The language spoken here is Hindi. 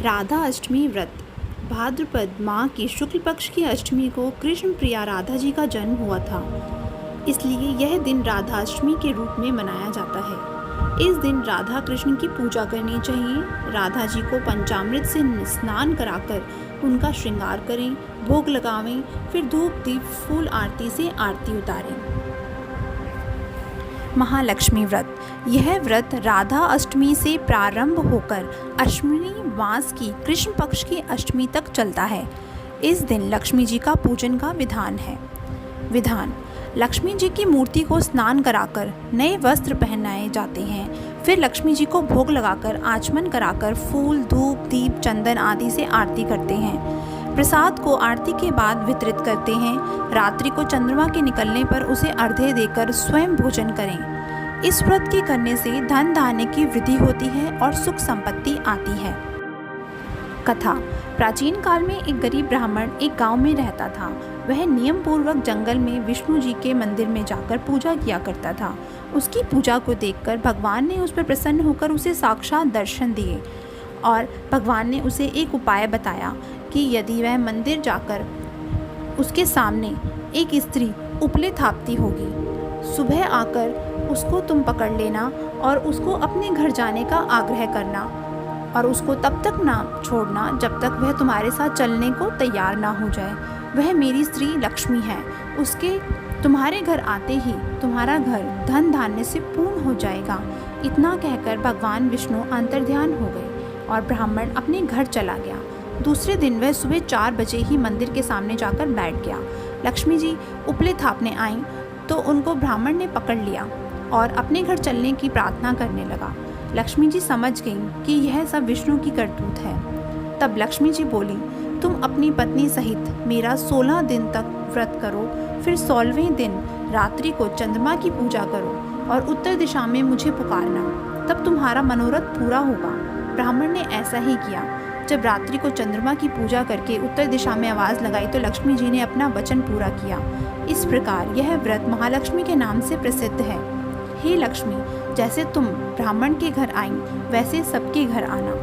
राधा अष्टमी व्रत। भाद्रपद माह की शुक्ल पक्ष की अष्टमी को कृष्ण प्रिया राधा जी का जन्म हुआ था, इसलिए यह दिन राधा अष्टमी के रूप में मनाया जाता है। इस दिन राधा कृष्ण की पूजा करनी चाहिए। राधा जी को पंचामृत से स्नान कराकर उनका श्रृंगार करें, भोग लगावें, फिर धूप दीप फूल आरती से आरती उतारें। महालक्ष्मी व्रत। यह व्रत राधा अष्टमी से प्रारंभ होकर अश्विनी मास की कृष्ण पक्ष की अष्टमी तक चलता है। इस दिन लक्ष्मी जी का पूजन का विधान है। लक्ष्मी जी की मूर्ति को स्नान कराकर नए वस्त्र पहनाए जाते हैं। फिर लक्ष्मी जी को भोग लगाकर आचमन कराकर फूल, धूप, दीप, चंदन आदि से आरती करते हैं। प्रसाद को आरती के बाद वितरित करते हैं। रात्रि को चंद्रमा के निकलने पर उसे अर्घ्य देकर स्वयं भोजन करें। इस व्रत के करने से धन धान्य की वृद्धि होती है और सुख संपत्ति आती है। कथा। प्राचीन काल में एक गरीब ब्राह्मण एक गांव में रहता था। वह नियम पूर्वक जंगल में विष्णु जी के मंदिर में जाकर पूजा किया करता था। उसकी पूजा को देखकर भगवान ने उस पर प्रसन्न होकर उसे साक्षात दर्शन दिए और भगवान ने उसे एक उपाय बताया कि यदि वह मंदिर जाकर उसके सामने एक स्त्री उपले थापती होगी, सुबह आकर उसको तुम पकड़ लेना और उसको अपने घर जाने का आग्रह करना और उसको तब तक ना छोड़ना जब तक वह तुम्हारे साथ चलने को तैयार ना हो जाए। वह मेरी स्त्री लक्ष्मी है, उसके तुम्हारे घर आते ही तुम्हारा घर धन धान्य से पूर्ण हो जाएगा। इतना कहकर भगवान विष्णु अंतर्ध्यान हो गए और ब्राह्मण अपने घर चला गया। दूसरे दिन वह सुबह 4 बजे ही मंदिर के सामने जाकर बैठ गया। लक्ष्मी जी उपले थापने आईं तो उनको ब्राह्मण ने पकड़ लिया और अपने घर चलने की प्रार्थना करने लगा। लक्ष्मी जी समझ गईं कि यह सब विष्णु की करतूत है। तब लक्ष्मी जी बोली, तुम अपनी पत्नी सहित मेरा 16 दिन तक व्रत करो, फिर 16वें दिन रात्रि को चंद्रमा की पूजा करो और उत्तर दिशा में मुझे पुकारना, तब तुम्हारा मनोरथ पूरा होगा। ब्राह्मण ने ऐसा ही किया। जब रात्रि को चंद्रमा की पूजा करके उत्तर दिशा में आवाज़ लगाई तो लक्ष्मी जी ने अपना वचन पूरा किया। इस प्रकार यह व्रत महालक्ष्मी के नाम से प्रसिद्ध है। हे लक्ष्मी, जैसे तुम ब्राह्मण के घर आईं, वैसे सबके घर आना।